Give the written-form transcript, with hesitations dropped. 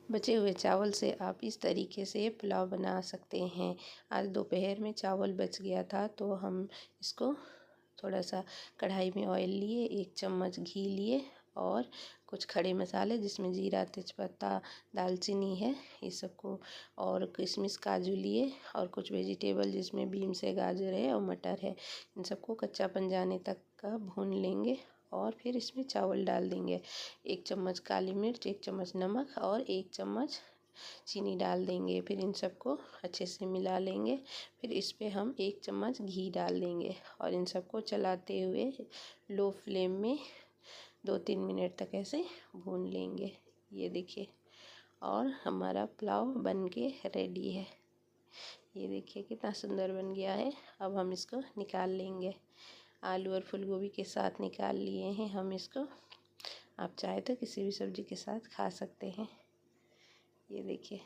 बचे हुए चावल से आप इस तरीके से पुलाव बना सकते हैं। आज दोपहर में चावल बच गया था तो हम इसको थोड़ा सा कढ़ाई में ऑयल लिए, 1 चम्मच घी लिए और कुछ खड़े मसाले जिसमें जीरा, तेजपत्ता, दालचीनी है, ये सबको और किशमिश, काजू लिए और कुछ वेजिटेबल जिसमें बीन्स है, गाजर है और मटर है। इन सबको कच्चापन जाने तक का भून लेंगे और फिर इसमें चावल डाल देंगे। 1 चम्मच काली मिर्च, 1 चम्मच नमक और 1 चम्मच चीनी डाल देंगे। फिर इन सबको अच्छे से मिला लेंगे। फिर इस पे हम 1 चम्मच घी डाल देंगे और इन सबको चलाते हुए लो फ्लेम में 2-3 मिनट तक ऐसे भून लेंगे। ये देखिए, और हमारा पुलाव बन के रेडी है। ये देखिए कितना सुंदर बन गया है। अब हम इसको निकाल लेंगे। आलू और फूल गोभी के साथ निकाल लिए हैं हम इसको। आप चाहे तो किसी भी सब्ज़ी के साथ खा सकते हैं। ये देखिए।